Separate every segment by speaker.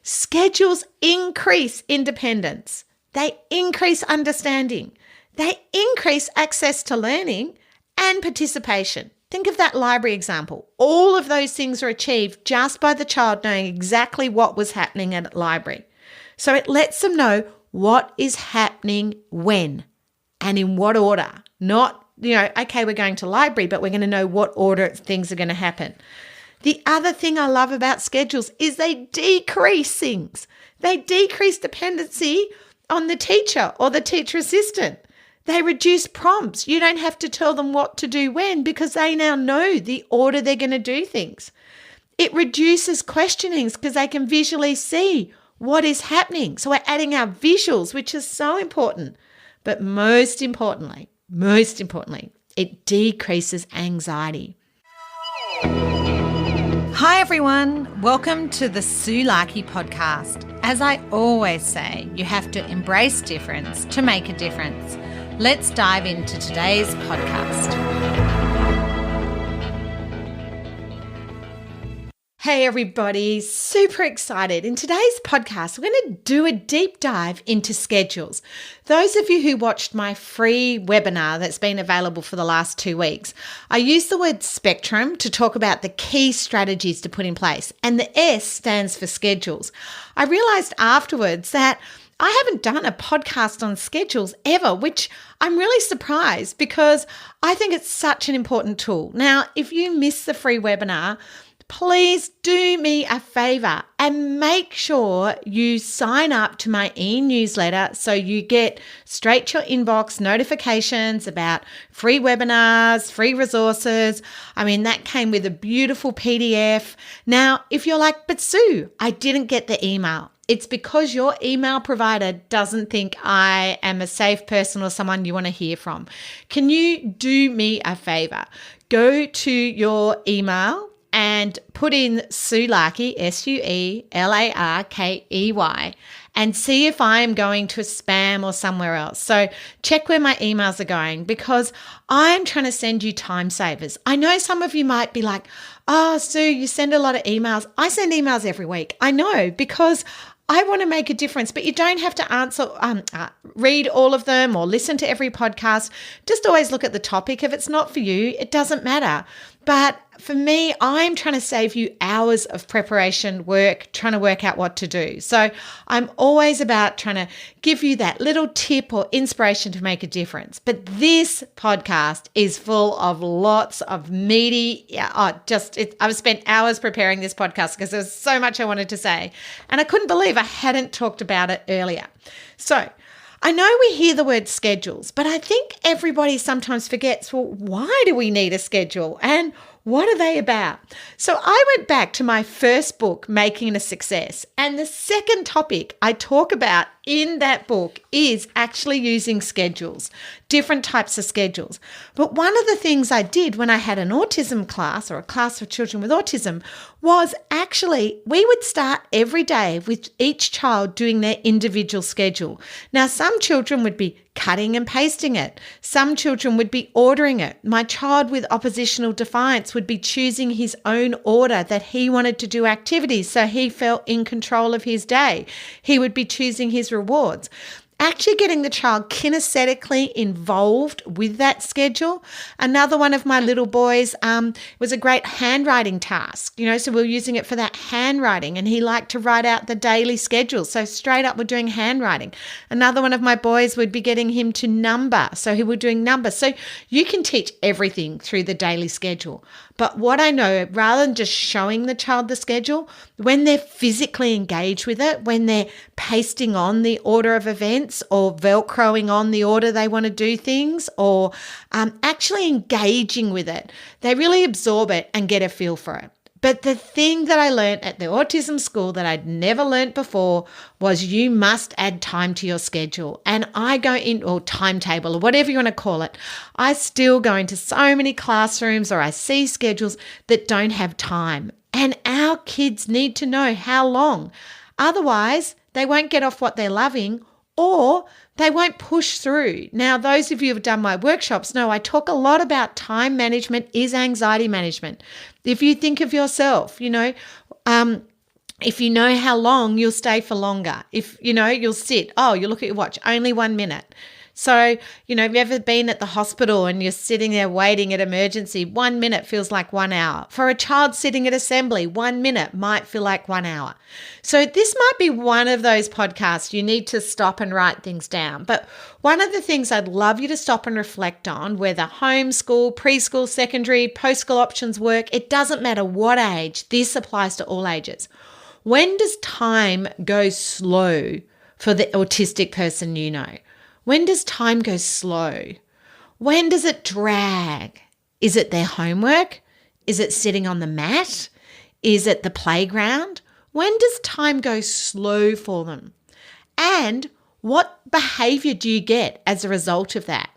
Speaker 1: Schedules increase independence. They increase understanding. They increase access to learning and participation. Think of that library example. All of those things are achieved just by the child knowing exactly what was happening at library. So it lets them know what is happening when and in what order. Not, okay, we're going to library, but we're going to know what order things are going to happen. The other thing I love about schedules is they decrease things. They decrease dependency on the teacher or the teacher assistant. They reduce prompts. You don't have to tell them what to do when because they now know the order they're going to do things. It reduces questionings because they can visually see what is happening. So we're adding our visuals, which is so important. But most importantly, it decreases anxiety. Hi everyone, welcome to the Sue Larkey podcast. As I always say, you have to embrace difference to make a difference. Let's dive into today's podcast. Hey everybody, super excited. In today's podcast, we're going to do a deep dive into schedules. Those of you who watched my free webinar that's been available for the last 2 weeks, I used the word spectrum to talk about the key strategies to put in place, and the S stands for schedules. I realized afterwards that I haven't done a podcast on schedules ever, which I'm really surprised because I think it's such an important tool. Now, if you missed the free webinar, please do me a favor and make sure you sign up to my e-newsletter so you get straight to your inbox notifications about free webinars, free resources. That came with a beautiful PDF. Now, if you're like, but Sue, I didn't get the email. It's because your email provider doesn't think I am a safe person or someone you want to hear from. Can you do me a favor? Go to your email and put in Sue Larkey, Suelarkey, and see if I am going to spam or somewhere else. So check where my emails are going because I'm trying to send you time savers. I know some of you might be like, oh, Sue, you send a lot of emails. I send emails every week. I know because I want to make a difference, but you don't have to read all of them or listen to every podcast. Just always look at the topic. If it's not for you, it doesn't matter. But for me, I'm trying to save you hours of preparation work, trying to work out what to do. So I'm always about trying to give you that little tip or inspiration to make a difference. But this podcast is full of lots of meaty, I've spent hours preparing this podcast because there's so much I wanted to say. And I couldn't believe I hadn't talked about it earlier. So I know we hear the word schedules, but I think everybody sometimes forgets, well, why do we need a schedule and what are they about? So I went back to my first book, Making a Success, and the second topic I talk about in that book is actually using schedules, different types of schedules. But one of the things I did when I had an autism class or a class for children with autism was actually we would start every day with each child doing their individual schedule. Now, some children would be cutting and pasting it. Some children would be ordering it. My child with oppositional defiance would be choosing his own order that he wanted to do activities so he felt in control of his day. He would be choosing his rewards. Actually getting the child kinesthetically involved with that schedule. Another one of my little boys was a great handwriting task, so we were using it for that handwriting and he liked to write out the daily schedule. So straight up we're doing handwriting. Another one of my boys would be getting him to number. So he was doing numbers. So you can teach everything through the daily schedule. But what I know, rather than just showing the child the schedule, when they're physically engaged with it, when they're pasting on the order of events or Velcroing on the order they want to do things or actually engaging with it, they really absorb it and get a feel for it. But the thing that I learned at the autism school that I'd never learned before was you must add time to your schedule. And I go in, or timetable, or whatever you want to call it. I still go into so many classrooms or I see schedules that don't have time. And our kids need to know how long. Otherwise, they won't get off what they're loving or they won't push through. Now, those of you who have done my workshops know I talk a lot about time management is anxiety management. If you think of yourself, If you know how long, you'll stay for longer. If you know, you'll sit. Oh, you look at your watch, only 1 minute. So, have you ever been at the hospital and you're sitting there waiting at emergency? 1 minute feels like 1 hour. For a child sitting at assembly, 1 minute might feel like 1 hour. So this might be one of those podcasts you need to stop and write things down. But one of the things I'd love you to stop and reflect on, whether homeschool, preschool, secondary, post-school options work, it doesn't matter what age, this applies to all ages. When does time go slow for the autistic person you know? When does time go slow? When does it drag? Is it their homework? Is it sitting on the mat? Is it the playground? When does time go slow for them? And what behavior do you get as a result of that?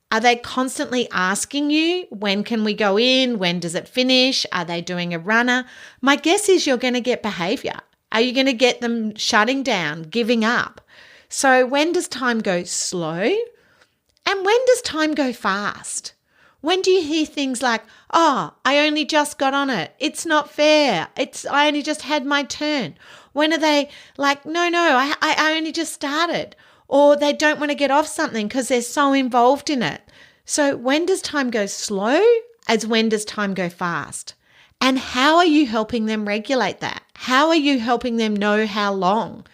Speaker 1: Are they constantly asking you, when can we go in? When does it finish? Are they doing a runner? My guess is you're going to get behavior. Are you going to get them shutting down, giving up? So when does time go slow? And when does time go fast? When do you hear things like, oh, I only just got on it. It's not fair. I only just had my turn. When are they like, no, I only just started. Or they don't want to get off something because they're so involved in it. So when does time go slow as when does time go fast? And how are you helping them regulate that? How are you helping them know how long?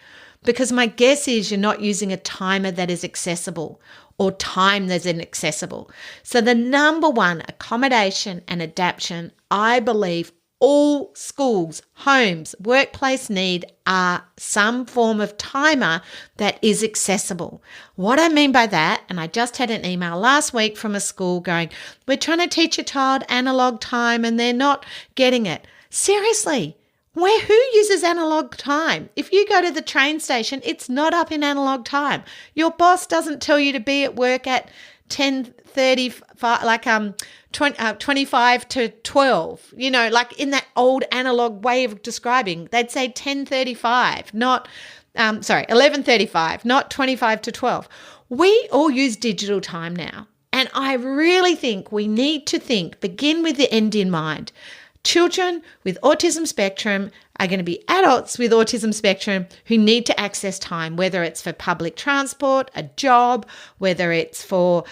Speaker 1: Because my guess is you're not using a timer that is accessible or time that's inaccessible. So the number one, accommodation and adaptation, I believe all schools, homes, workplace need are some form of timer that is accessible. What I mean by that, and I just had an email last week from a school going, we're trying to teach a child analog time and they're not getting it. Seriously, who uses analog time? If you go to the train station, it's not up in analog time. Your boss doesn't tell you to be at work at 10:35, like 25 to 12, like in that old analog way of describing. They'd say 10:35, 11:35, not 25 to 12. We all use digital time now. And I really think we need to begin with the end in mind. Children with autism spectrum are going to be adults with autism spectrum who need to access time, whether it's for public transport, a job, whether it's for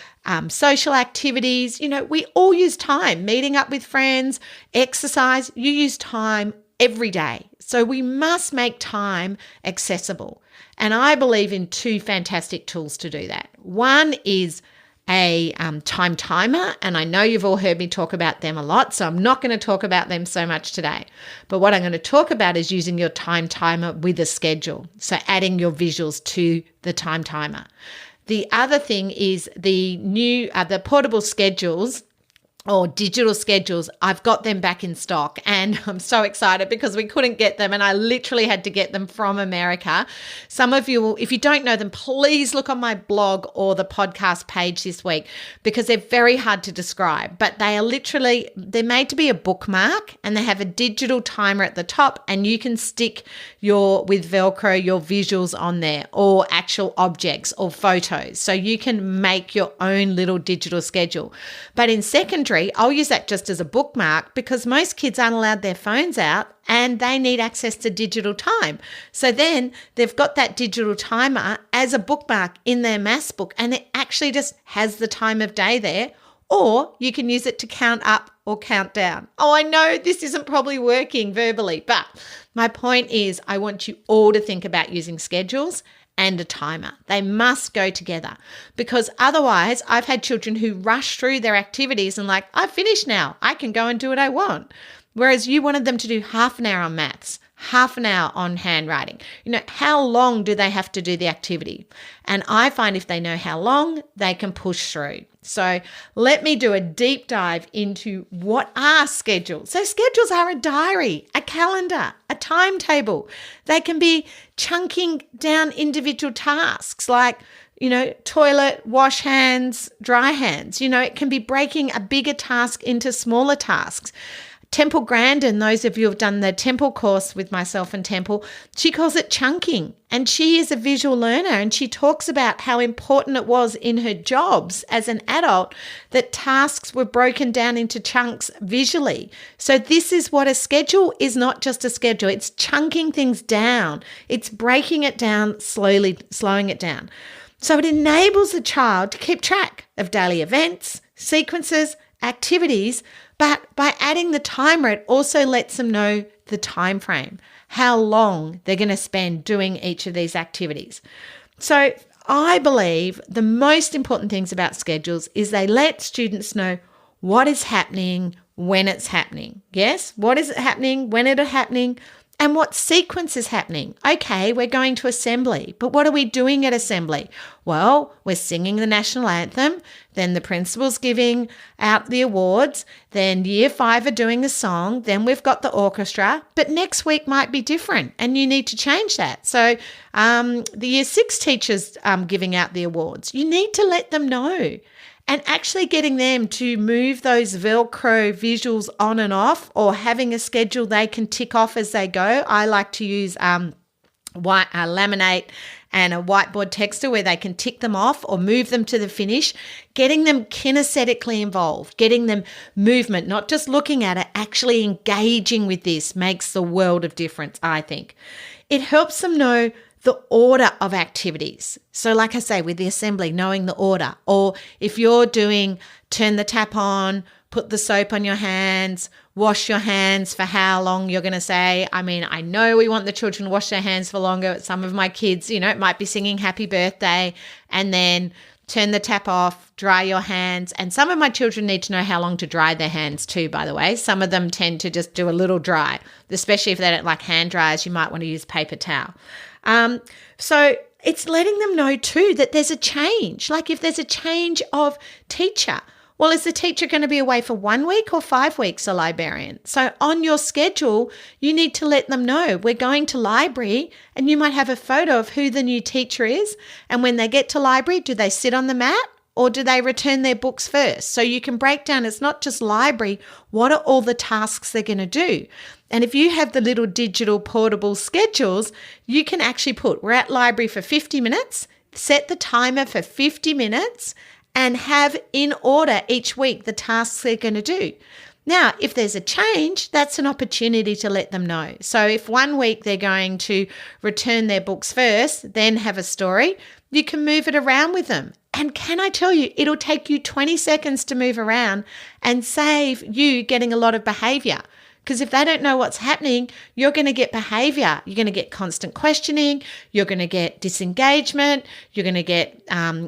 Speaker 1: social activities. We all use time, meeting up with friends, exercise. You use time every day. So we must make time accessible. And I believe in two fantastic tools to do that. One is a time timer, and I know you've all heard me talk about them a lot, so I'm not going to talk about them so much today. But what I'm going to talk about is using your time timer with a schedule, so adding your visuals to the time timer. The other thing is the new the portable schedules or digital schedules. I've got them back in stock and I'm so excited because we couldn't get them and I literally had to get them from America. Some of you, if you don't know them, please look on my blog or the podcast page this week because they're very hard to describe, but they're made to be a bookmark and they have a digital timer at the top and you can stick with Velcro, your visuals on there or actual objects or photos. So you can make your own little digital schedule. But in secondary, I'll use that just as a bookmark because most kids aren't allowed their phones out and they need access to digital time. So then they've got that digital timer as a bookmark in their maths book and it actually just has the time of day there, or you can use it to count up or count down. Oh, I know this isn't probably working verbally, but my point is I want you all to think about using schedules and a timer. They must go together because otherwise I've had children who rush through their activities and I've finished now. I can go and do what I want. Whereas you wanted them to do half an hour on maths, half an hour on handwriting. How long do they have to do the activity? And I find if they know how long, they can push through. So let me do a deep dive into what are schedules. So schedules are a diary, a calendar, a timetable. They can be chunking down individual tasks like, toilet, wash hands, dry hands. It can be breaking a bigger task into smaller tasks. Temple Grandin, those of you who have done the Temple course with myself and Temple, she calls it chunking. And she is a visual learner, and she talks about how important it was in her jobs as an adult that tasks were broken down into chunks visually. So this is what a schedule is, not just a schedule. It's chunking things down. It's breaking it down slowly, slowing it down. So it enables the child to keep track of daily events, sequences, activities, but by adding the timer, it also lets them know the time frame, how long they're going to spend doing each of these activities. So I believe the most important things about schedules is they let students know what is happening when it's happening. Yes, what is it happening, when it is happening, and what sequence is happening. Okay, we're going to assembly, but what are we doing at assembly? Well, we're singing the national anthem, then the principal's giving out the awards, then year 5 are doing a song, then we've got the orchestra, but next week might be different and you need to change that. So the year 6 teachers giving out the awards, you need to let them know. And actually getting them to move those Velcro visuals on and off, or having a schedule they can tick off as they go. I like to use laminate and a whiteboard texter where they can tick them off or move them to the finish, getting them kinesthetically involved, getting them movement, not just looking at it, actually engaging with this makes the world of difference, I think. It helps them know the order of activities. So like I say, with the assembly, knowing the order, or if you're doing turn the tap on, put the soap on your hands, wash your hands for how long you're going to say. I mean, I know we want the children to wash their hands for longer. Some of my kids, it might be singing happy birthday and then turn the tap off, dry your hands. And some of my children need to know how long to dry their hands too, by the way. Some of them tend to just do a little dry, especially if they don't like hand dryers, you might want to use paper towel. So it's letting them know too that there's a change. Like if there's a change of teacher, well, is the teacher going to be away for 1 week or 5 weeks, a librarian? So on your schedule, you need to let them know we're going to library, and you might have a photo of who the new teacher is. And when they get to library, do they sit on the mat or do they return their books first? So you can break down, it's not just library, what are all the tasks they're going to do? And if you have the little digital portable schedules, you can actually put, we're at library for 50 minutes, set the timer for 50 minutes, and have in order each week the tasks they're going to do. Now, if there's a change, that's an opportunity to let them know. So if 1 week they're going to return their books first, then have a story, you can move it around with them. And can I tell you, it'll take you 20 seconds to move around and save you getting a lot of behavior. Because if they don't know what's happening, you're going to get behavior. You're going to get constant questioning. You're going to get disengagement. You're going to get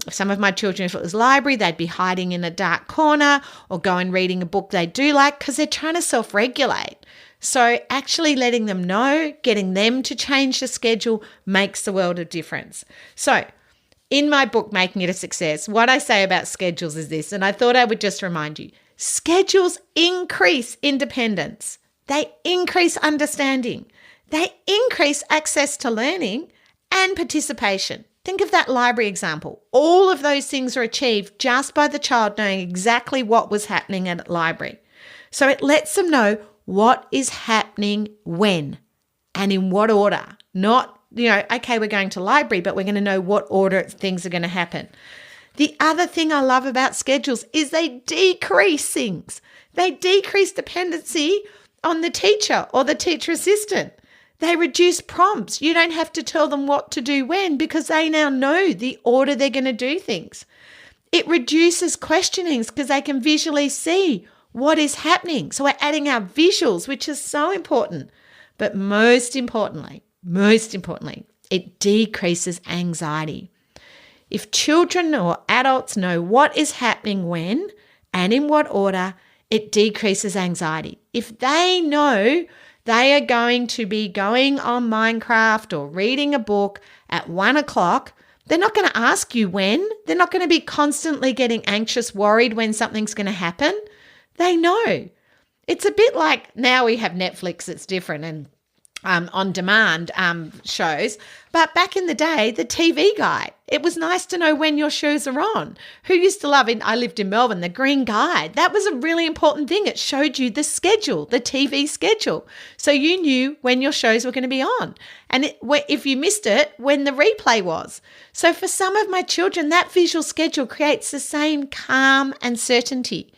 Speaker 1: some of my children, if it was library, they'd be hiding in a dark corner or go and reading a book they do like because they're trying to self-regulate. So actually letting them know, getting them to change the schedule makes the world of difference. So in my book, Making It a Success, what I say about schedules is this, and I thought I would just remind you, schedules increase independence. They increase understanding. They increase access to learning and participation. Think of that library example. All of those things are achieved just by the child knowing exactly what was happening at library. So it lets them know what is happening when and in what order. Not, okay, we're going to library, but we're going to know what order things are going to happen. The other thing I love about schedules is they decrease things. They decrease dependency on the teacher or the teacher assistant. They reduce prompts. You don't have to tell them what to do when because they now know the order they're going to do things. It reduces questionings because they can visually see what is happening. So we're adding our visuals, which is so important. But most importantly, it decreases anxiety. If children or adults know what is happening when and in what order, it decreases anxiety. If they know they are going to be going on Minecraft or reading a book at 1 o'clock, they're not going to ask you when. They're not going to be constantly getting anxious, worried when something's going to happen. They know. It's a bit like now we have Netflix, it's different. And on-demand shows. But back in the day, the TV guide, it was nice to know when your shows are on. Who used to love it? I lived in Melbourne, the Green Guide. That was a really important thing. It showed you the schedule, the TV schedule. So you knew when your shows were going to be on. And if you missed it, when the replay was. So for some of my children, that visual schedule creates the same calm and certainty.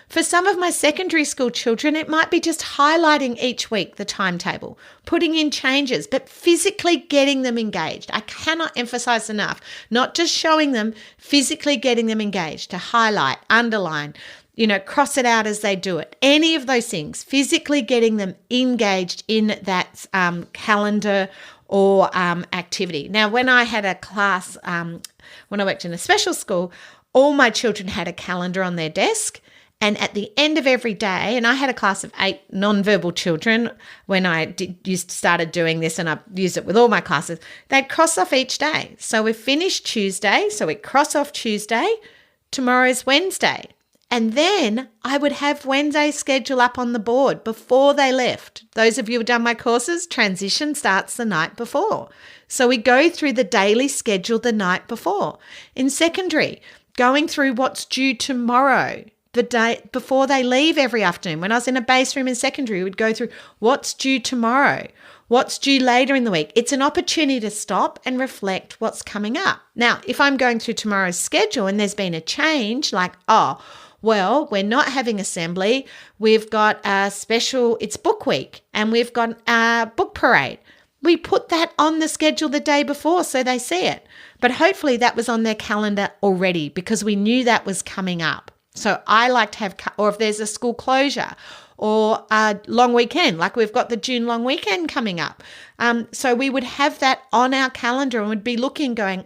Speaker 1: For some of my secondary school children, it might be just highlighting each week the timetable, putting in changes, but physically getting them engaged. I cannot emphasize enough, not just showing them, physically getting them engaged to highlight, underline, cross it out as they do it. Any of those things, physically getting them engaged in that calendar or activity. Now, when I had a class, when I worked in a special school, all my children had a calendar on their desk. And at the end of every day, and I had a class of 8 nonverbal children when I started doing this, and I used it with all my classes, they'd cross off each day. So we finished Tuesday, so we cross off Tuesday, tomorrow's Wednesday. And then I would have Wednesday's schedule up on the board before they left. Those of you who've done my courses, transition starts the night before. So we go through the daily schedule the night before. In secondary, going through what's due tomorrow, the day before they leave every afternoon. When I was in a base room in secondary, we would go through what's due tomorrow, what's due later in the week. It's an opportunity to stop and reflect what's coming up. Now, if I'm going through tomorrow's schedule and there's been a change, like, well, we're not having assembly. We've got a special, it's book week, and we've got a book parade. We put that on the schedule the day before so they see it. But hopefully that was on their calendar already because we knew that was coming up. So I like to have, or if there's a school closure or a long weekend, like we've got the June long weekend coming up. So we would have that on our calendar and would be looking, going,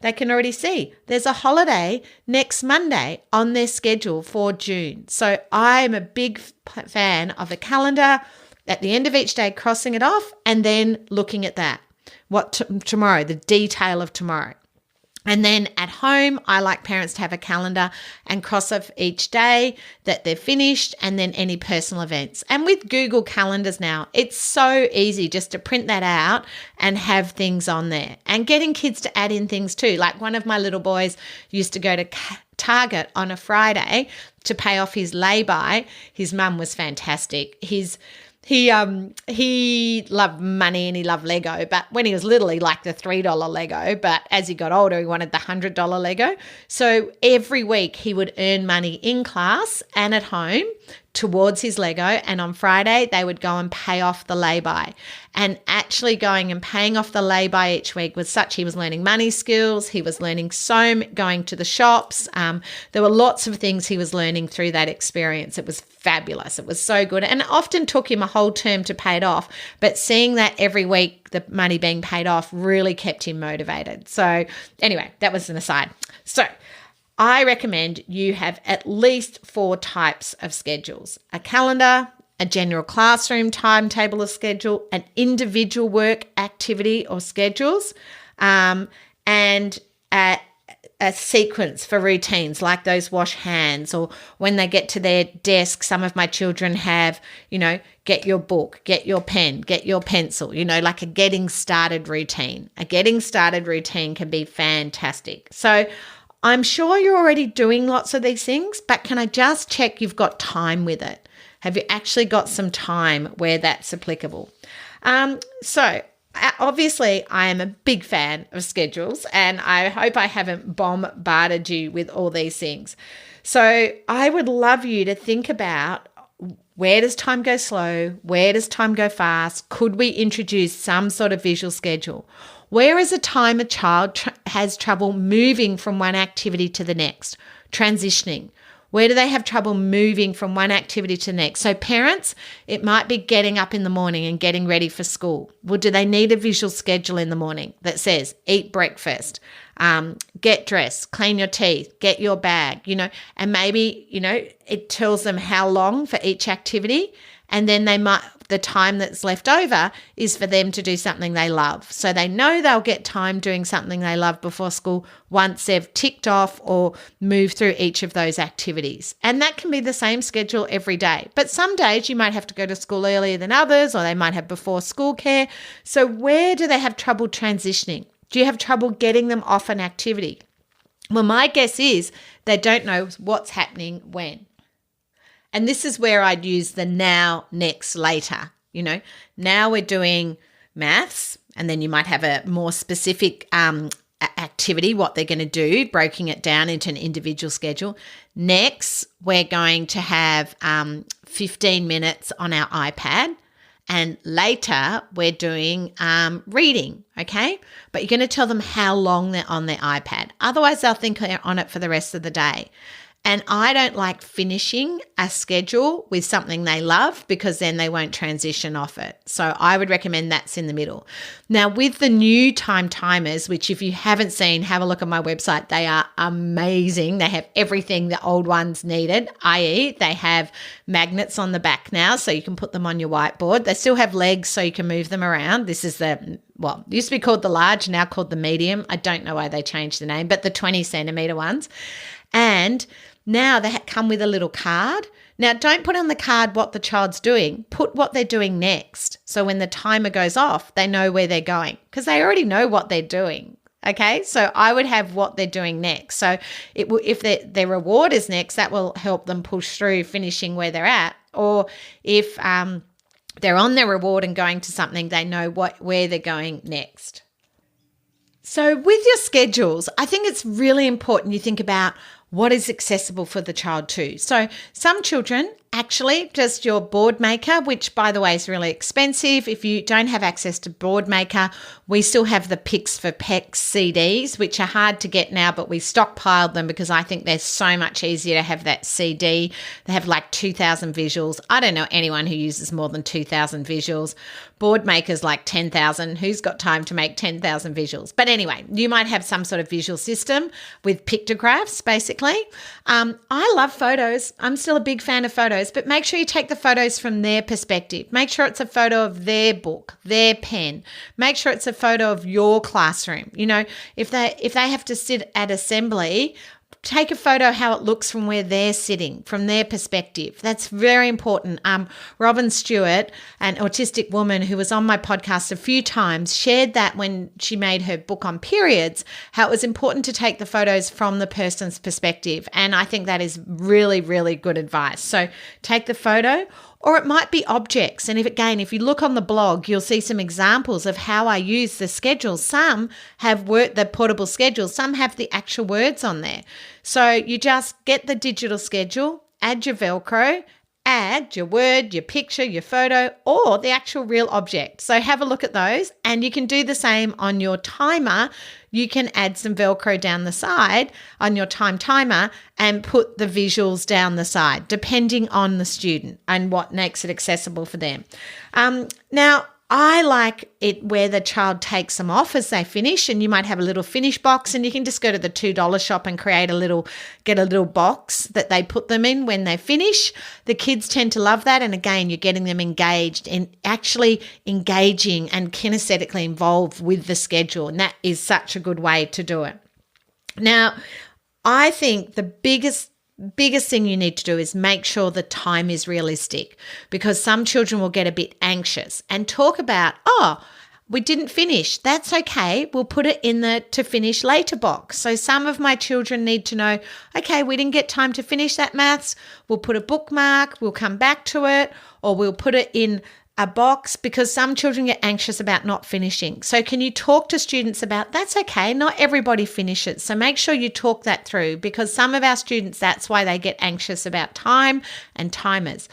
Speaker 1: they can already see there's a holiday next Monday on their schedule for June. So I'm a big fan of a calendar at the end of each day, crossing it off and then looking at that. Tomorrow, the detail of tomorrow. And then at home, I like parents to have a calendar and cross off each day that they're finished and then any personal events. And with Google Calendars now, it's so easy just to print that out and have things on there. And getting kids to add in things too. Like one of my little boys used to go to Target on a Friday to pay off his lay-by. His mum was fantastic. He loved money and he loved Lego, but when he was little, he liked the $3 Lego, but as he got older, he wanted the $100 Lego. So every week he would earn money in class and at home towards his Lego, and on Friday they would go and pay off the lay-by. And actually going and paying off the lay-by each week was he was learning money skills, he was learning going to the shops. There were lots of things he was learning through that experience. It was fabulous. It was so good. And it often took him a whole term to pay it off, but seeing that every week, the money being paid off really kept him motivated. So anyway, that was an aside. So I recommend you have at least 4 types of schedules: a calendar, a general classroom timetable or schedule, an individual work activity or schedules, and a sequence for routines like those wash hands, or when they get to their desk, some of my children have, get your book, get your pen, get your pencil, like a getting started routine. A getting started routine can be fantastic. So I'm sure you're already doing lots of these things, but can I just check you've got time with it? Have you actually got some time where that's applicable? So obviously I am a big fan of schedules, and I hope I haven't bombarded you with all these things. So I would love you to think about, where does time go slow? Where does time go fast? Could we introduce some sort of visual schedule? Where is a time a child has trouble moving from one activity to the next, transitioning? Where do they have trouble moving from one activity to the next? So parents, it might be getting up in the morning and getting ready for school. Well, do they need a visual schedule in the morning that says eat breakfast, get dressed, clean your teeth, get your bag, and maybe, it tells them how long for each activity. And then they might, the time that's left over is for them to do something they love. So they know they'll get time doing something they love before school once they've ticked off or moved through each of those activities. And that can be the same schedule every day. But some days you might have to go to school earlier than others, or they might have before school care. So where do they have trouble transitioning? Do you have trouble getting them off an activity? Well, my guess is they don't know what's happening when. And this is where I'd use the now, next, later. Now we're doing maths, and then you might have a more specific activity, what they're going to do, breaking it down into an individual schedule. Next, we're going to have 15 minutes on our iPad. And later, we're doing reading, okay? But you're going to tell them how long they're on their iPad. Otherwise, they'll think they're on it for the rest of the day. And I don't like finishing a schedule with something they love, because then they won't transition off it. So I would recommend that's in the middle. Now, with the new time timers, which if you haven't seen, have a look at my website. They are amazing. They have everything the old ones needed, i.e. they have magnets on the back now so you can put them on your whiteboard. They still have legs so you can move them around. This is it used to be called the large, now called the medium. I don't know why they changed the name, but the 20 centimeter ones. And now they come with a little card. Now, don't put on the card what the child's doing. Put what they're doing next. So when the timer goes off, they know where they're going, because they already know what they're doing. Okay, so I would have what they're doing next. So if their reward is next, that will help them push through finishing where they're at. Or if they're on their reward and going to something, they know where they're going next. So with your schedules, I think it's really important you think about what is accessible for the child too. So some children, actually just your board maker, which by the way is really expensive. If you don't have access to board maker, we still have the Picks for PECs CDs, which are hard to get now, but we stockpiled them because I think they're so much easier to have that CD. They have like 2,000 visuals. I don't know anyone who uses more than 2,000 visuals. Board makers like 10,000. Who's got time to make 10,000 visuals? But anyway, you might have some sort of visual system with pictographs, basically. I love photos. I'm still a big fan of photos, but make sure you take the photos from their perspective. Make sure it's a photo of their book, their pen. Make sure it's a photo of your classroom. If they have to sit at assembly, take a photo how it looks from where they're sitting, from their perspective. That's very important. Robin Stewart, an autistic woman who was on my podcast a few times, shared that when she made her book on periods, how it was important to take the photos from the person's perspective. And I think that is really, really good advice. So take the photo. Or it might be objects. And if you look on the blog, you'll see some examples of how I use the schedule. Some have the portable schedule. Some have the actual words on there. So you just get the digital schedule, add your Velcro, add your word, your picture, your photo, or the actual real object. So have a look at those, and you can do the same on your timer. You can add some Velcro down the side on your timer and put the visuals down the side, depending on the student and what makes it accessible for them. Now, I like it where the child takes them off as they finish, and you might have a little finish box, and you can just go to the $2 shop and get a little box that they put them in when they finish. The kids tend to love that, and again, you're getting them engaged and actually engaging and kinesthetically involved with the schedule, and that is such a good way to do it. Now, I think the biggest thing you need to do is make sure the time is realistic, because some children will get a bit anxious and talk about, we didn't finish. That's okay. We'll put it in the to finish later box. So some of my children need to know, okay, we didn't get time to finish that maths. We'll put a bookmark. We'll come back to it, or we'll put it in a box, because some children get anxious about not finishing. So can you talk to students about that's okay, not everybody finishes. So make sure you talk that through, because some of our students, that's why they get anxious about time and timers.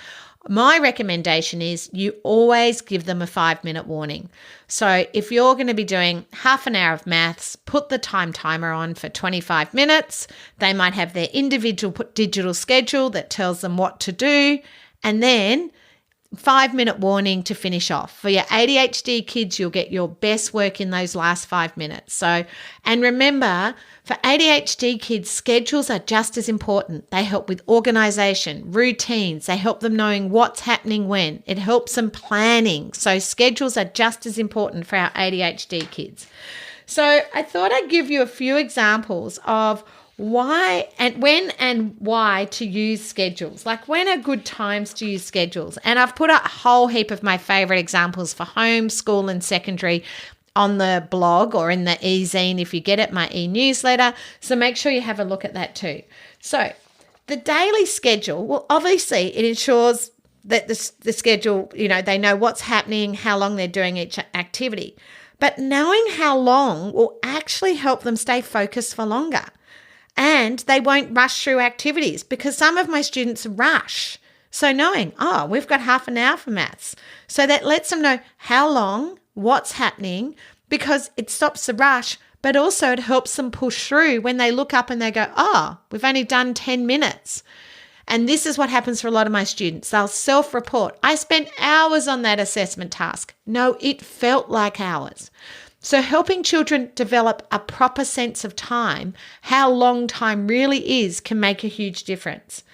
Speaker 1: My recommendation is you always give them a 5-minute warning. So if you're going to be doing half an hour of maths, put the timer on for 25 minutes. They might have their individual digital schedule that tells them what to do. And then 5-minute warning to finish off. For your ADHD kids, you'll get your best work in those last 5 minutes. So, and remember, for ADHD kids, schedules are just as important. They help with organization, routines. They help them knowing what's happening when. It helps them planning. So schedules are just as important for our ADHD kids. So I thought I'd give you a few examples of why and when and why to use schedules. Like, when are good times to use schedules? And I've put a whole heap of my favorite examples for home, school, and secondary on the blog or in the e-zine if you get it, my e-newsletter. So make sure you have a look at that too. So the daily schedule, well, obviously it ensures that the schedule, they know what's happening, how long they're doing each activity. But knowing how long will actually help them stay focused for longer. And they won't rush through activities, because some of my students rush. So knowing, we've got half an hour for maths. So that lets them know how long, what's happening, because it stops the rush, but also it helps them push through when they look up and they go, we've only done 10 minutes. And this is what happens for a lot of my students. They'll self-report. I spent hours on that assessment task. No, it felt like hours. So helping children develop a proper sense of time, how long time really is, can make a huge difference.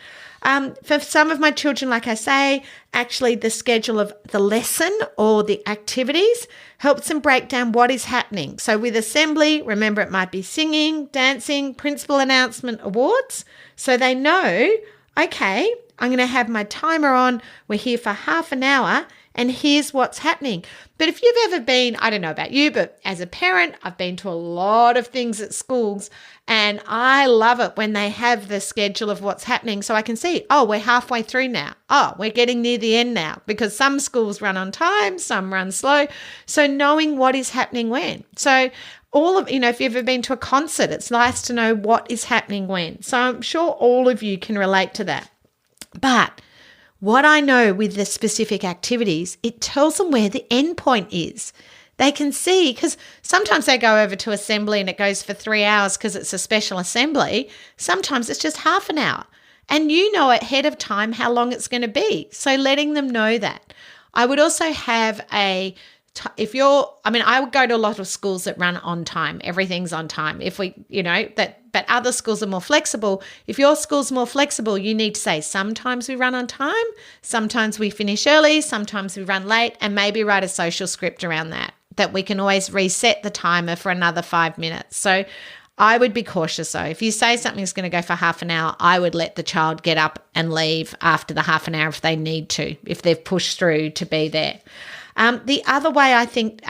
Speaker 1: For some of my children, like I say, actually the schedule of the lesson or the activities helps them break down what is happening. So with assembly, remember, it might be singing, dancing, principal announcement, awards. So they know, okay, I'm going to have my timer on. We're here for half an hour. And here's what's happening. But if you've ever been, I don't know about you, but as a parent, I've been to a lot of things at schools, and I love it when they have the schedule of what's happening, so I can see, we're halfway through now. We're getting near the end now, because some schools run on time, some run slow. So knowing what is happening when. So if you've ever been to a concert, it's nice to know what is happening when. So I'm sure all of you can relate to that. But what I know with the specific activities, it tells them where the end point is. They can see, because sometimes they go over to assembly and it goes for 3 hours because it's a special assembly. Sometimes it's just half an hour. And you know ahead of time how long it's going to be. So letting them know that. I would also have I would go to a lot of schools that run on time. Everything's on time. But other schools are more flexible. If your school's more flexible, you need to say, sometimes we run on time, sometimes we finish early, sometimes we run late, and maybe write a social script around that we can always reset the timer for another 5 minutes. So I would be cautious though. If you say something's going to go for half an hour, I would let the child get up and leave after the half an hour if they need to, if they've pushed through to be there. The other way I think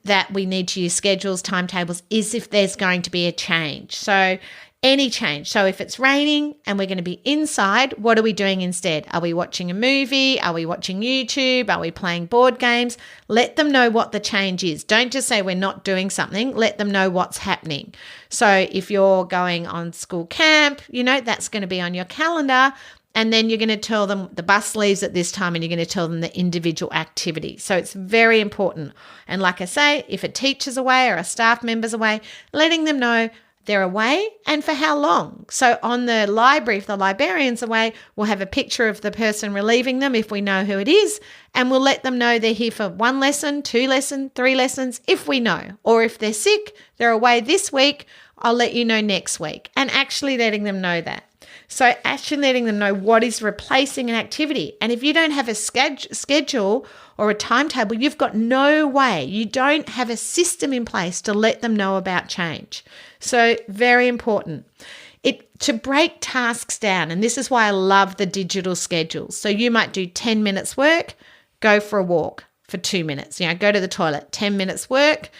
Speaker 1: that we need to use schedules, timetables, is if there's going to be a change. So any change. So if it's raining and we're going to be inside, what are we doing instead? Are we watching a movie? Are we watching YouTube? Are we playing board games? Let them know what the change is. Don't just say we're not doing something. Let them know what's happening. So if you're going on school camp, that's going to be on your calendar. And then you're going to tell them the bus leaves at this time, and you're going to tell them the individual activity. So it's very important. And like I say, if a teacher's away or a staff member's away, letting them know they're away and for how long. So on the library, if the librarian's away, we'll have a picture of the person relieving them if we know who it is, and we'll let them know they're here for 1 lesson, 2 lessons, 3 lessons if we know. Or if they're sick, they're away this week, I'll let you know next week. And actually letting them know that. So actually letting them know what is replacing an activity. And if you don't have a schedule or a timetable, you've got no way. You don't have a system in place to let them know about change. So very important. To break tasks down, and this is why I love the digital schedules. So you might do 10 minutes work, go for a walk for 2 minutes. Go to the toilet, 10 minutes work,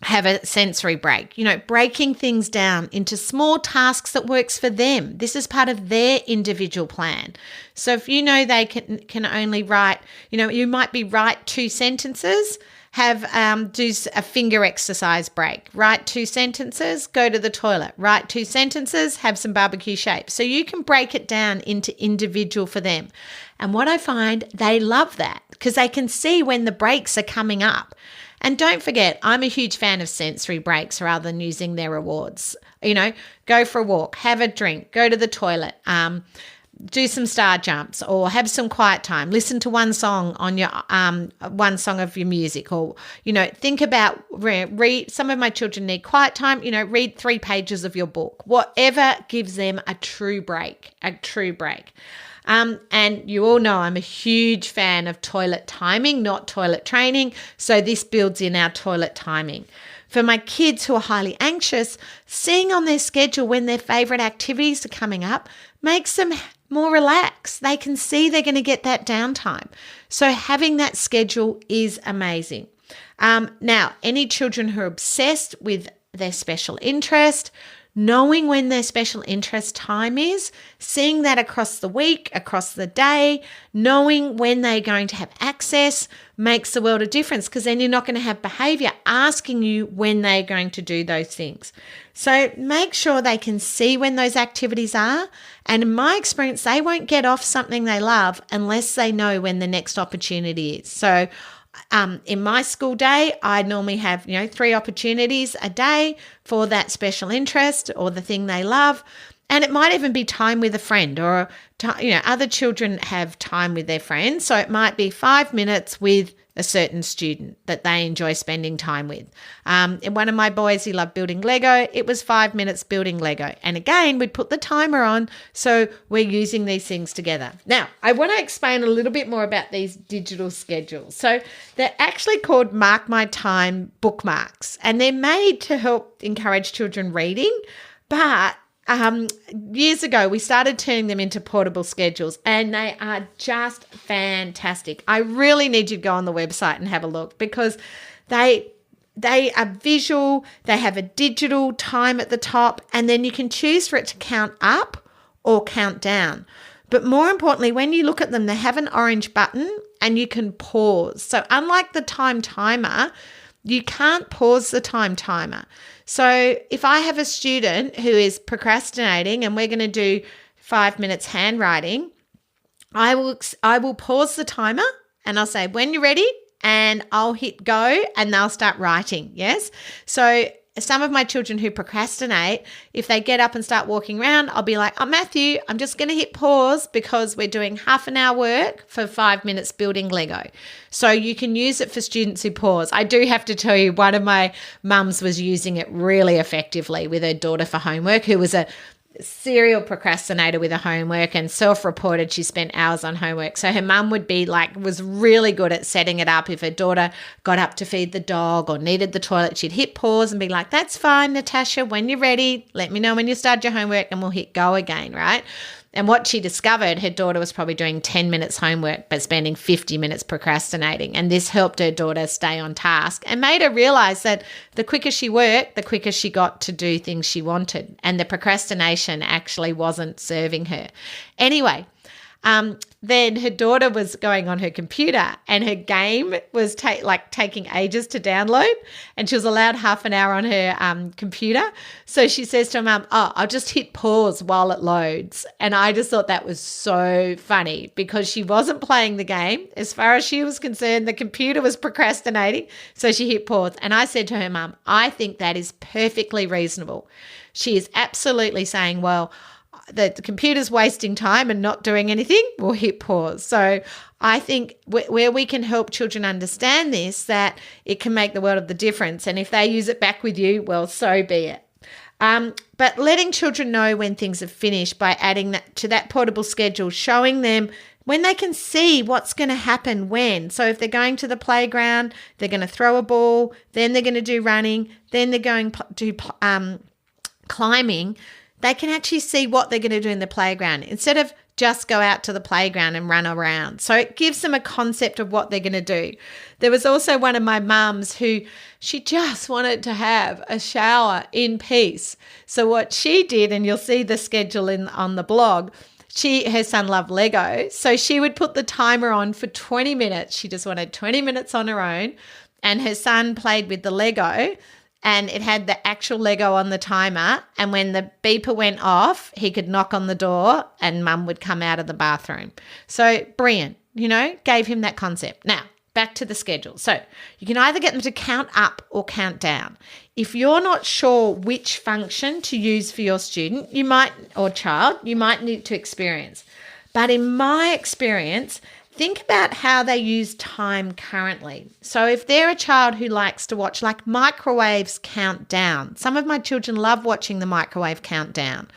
Speaker 1: have a sensory break, breaking things down into small tasks that works for them. This is part of their individual plan. So if they can only write, you might be write 2 sentences, do a finger exercise break, write 2 sentences, go to the toilet, write 2 sentences, have some barbecue shapes. So you can break it down into individual for them. And what I find, they love that because they can see when the breaks are coming up. And don't forget, I'm a huge fan of sensory breaks rather than using their rewards. Go for a walk, have a drink, go to the toilet, do some star jumps or have some quiet time, listen to one song on your one song of your music, or think about read. Some of my children need quiet time, read 3 pages of your book, whatever gives them a true break. And you all know I'm a huge fan of toilet timing, not toilet training, so this builds in our toilet timing. For my kids who are highly anxious, seeing on their schedule when their favourite activities are coming up makes them more relaxed. They can see they're going to get that downtime. So having that schedule is amazing. Now, any children who are obsessed with their special interest, knowing when their special interest time is, seeing that across the week, across the day, knowing when they're going to have access makes a world of difference, because then you're not going to have behaviour asking you when they're going to do those things. So make sure they can see when those activities are. And in my experience, they won't get off something they love unless they know when the next opportunity is. So in my school day, I normally have, 3 opportunities a day for that special interest or the thing they love. And it might even be time with a friend, or, other children have time with their friends. So it might be 5 minutes with a certain student that they enjoy spending time with. And one of my boys, he loved building Lego. It was 5 minutes building Lego. And again, we'd put the timer on. So we're using these things together. Now, I want to explain a little bit more about these digital schedules. So they're actually called Mark My Time bookmarks, and they're made to help encourage children reading. But years ago, we started turning them into portable schedules, and they are just fantastic. I really need you to go on the website and have a look, because they are visual. They have a digital time at the top, and then you can choose for it to count up or count down. But more importantly, when you look at them, they have an orange button and you can pause. So unlike the time timer, you can't pause the time timer. So if I have a student who is procrastinating and we're going to do 5 minutes handwriting, I will pause the timer and I'll say, when you're ready, and I'll hit go and they'll start writing. Yes. So some of my children who procrastinate, if they get up and start walking around, I'll be like, oh, Matthew, I'm just going to hit pause because we're doing half an hour work for 5 minutes building Lego. So you can use it for students who pause. I do have to tell you, one of my mums was using it really effectively with her daughter for homework, who was a serial procrastinator with her homework and self-reported she spent hours on homework. So her mum was really good at setting it up. If her daughter got up to feed the dog or needed the toilet, she'd hit pause and be like, that's fine, Natasha, when you're ready, let me know when you start your homework and we'll hit go again, right? And what she discovered, her daughter was probably doing 10 minutes homework but spending 50 minutes procrastinating. And this helped her daughter stay on task and made her realize that the quicker she worked, the quicker she got to do things she wanted. And the procrastination actually wasn't serving her. Anyway, then her daughter was going on her computer and her game was taking ages to download, and she was allowed half an hour on her computer. So she says to her mum, oh, I'll just hit pause while it loads. And I just thought that was so funny, because she wasn't playing the game. As far as she was concerned, the computer was procrastinating. So she hit pause. And I said to her mum, I think that is perfectly reasonable. She is absolutely saying, well, the computer's wasting time and not doing anything, we'll hit pause. So I think where we can help children understand this, that it can make the world of the difference. And if they use it back with you, well, so be it. But letting children know when things are finished by adding that to that portable schedule, showing them when they can see what's going to happen when. So if they're going to the playground, they're going to throw a ball, then they're going to do running, then they're going to do climbing. They can actually see what they're going to do in the playground instead of just go out to the playground and run around. So it gives them a concept of what they're going to do. There was also one of my mums who she just wanted to have a shower in peace. So what she did, and you'll see the schedule on the blog, her son loved Lego. So she would put the timer on for 20 minutes. She just wanted 20 minutes on her own. And her son played with the Lego, and it had the actual Lego on the timer. And when the beeper went off, he could knock on the door and mum would come out of the bathroom. So brilliant, gave him that concept. Now, back to the schedule. So you can either get them to count up or count down. If you're not sure which function to use for your student, or child, you might need to experience. But in my experience, think about how they use time currently. So if they're a child who likes to watch like microwaves count down, some of my children love watching the microwave countdown.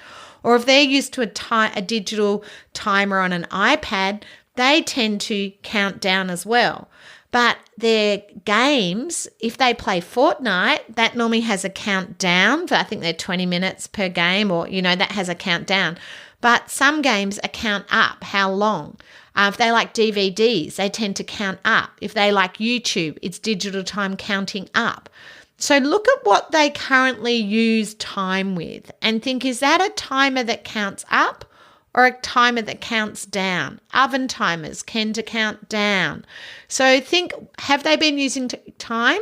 Speaker 1: Or if they're used to a digital timer on an iPad, they tend to count down as well. But their games, if they play Fortnite, that normally has a countdown. I think they're 20 minutes per game, or, that has a countdown. But some games are count up, how long. If they like DVDs, they tend to count up. If they like YouTube, it's digital time counting up. So look at what they currently use time with and think, is that a timer that counts up or a timer that counts down? Oven timers tend to count down. So think, have they been using time?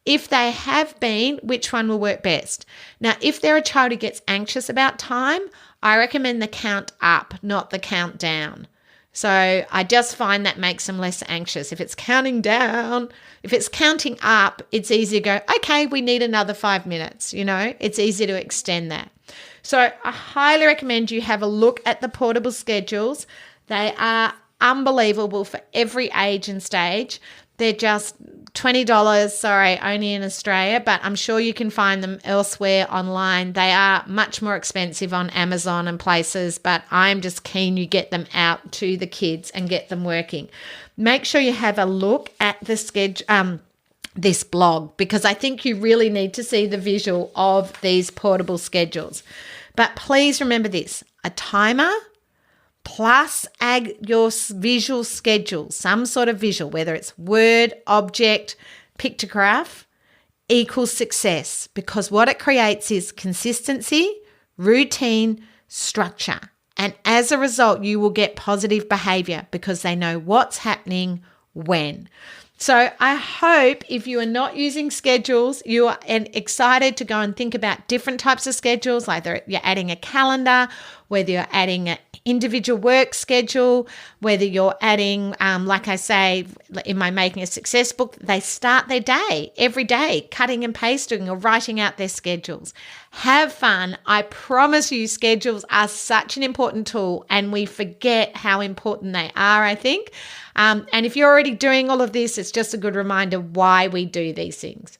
Speaker 1: If they have been, which one will work best? Now, if they're a child who gets anxious about time, I recommend the count up, not the count down. So I just find that makes them less anxious. If it's counting down, if it's counting up, it's easy to go, okay, we need another 5 minutes, it's easy to extend that. So I highly recommend you have a look at the portable schedules. They are unbelievable for every age and stage. They're just $20, only in Australia, but I'm sure you can find them elsewhere online. They are much more expensive on Amazon and places, but I'm just keen you get them out to the kids and get them working. Make sure you have a look at the schedule, this blog, because I think you really need to see the visual of these portable schedules. But please remember this, a timer plus add your visual schedule, some sort of visual, whether it's word, object, pictograph, equals success, because what it creates is consistency, routine, structure. And as a result, you will get positive behavior because they know what's happening when. So I hope if you are not using schedules, you are excited to go and think about different types of schedules, like you're adding a calendar, whether you're adding an individual work schedule, whether you're adding, like I say, in my Making a Success book, they start their day every day, cutting and pasting or writing out their schedules. Have fun. I promise you, schedules are such an important tool and we forget how important they are, I think. And if you're already doing all of this, it's just a good reminder why we do these things.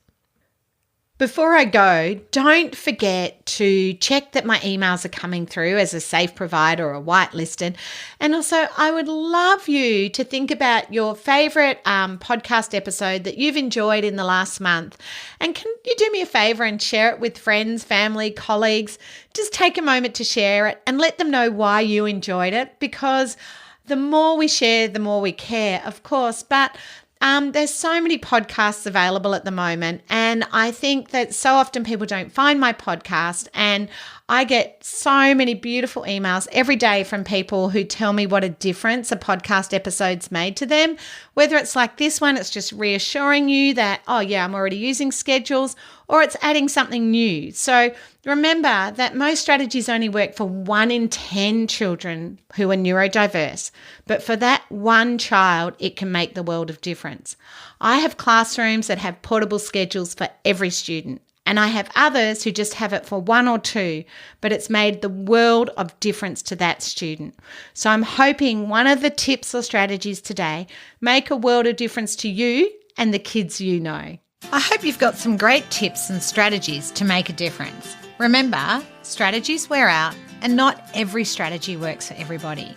Speaker 1: Before I go, don't forget to check that my emails are coming through as a safe provider or whitelisted. And also, I would love you to think about your favorite podcast episode that you've enjoyed in the last month. And can you do me a favor and share it with friends, family, colleagues? Just take a moment to share it and let them know why you enjoyed it, because the more we share, the more we care, of course. But there's so many podcasts available at the moment, and I think that so often people don't find my podcast, and I get so many beautiful emails every day from people who tell me what a difference a podcast episode's made to them. Whether it's like this one, it's just reassuring you that, oh yeah, I'm already using schedules, or it's adding something new. So remember that most strategies only work for 1 in 10 children who are neurodiverse, but for that one child, it can make the world of difference. I have classrooms that have portable schedules for every student, and I have others who just have it for 1 or 2, but it's made the world of difference to that student. So I'm hoping one of the tips or strategies today make a world of difference to you and the kids you know. I hope you've got some great tips and strategies to make a difference. Remember, strategies wear out and not every strategy works for everybody.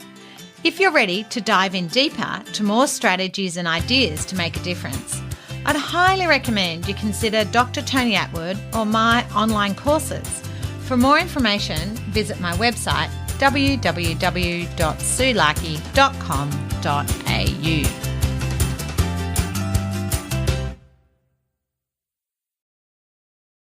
Speaker 1: If you're ready to dive in deeper to more strategies and ideas to make a difference, I'd highly recommend you consider Dr. Tony Attwood or my online courses. For more information, visit my website www.sulaki.com.au.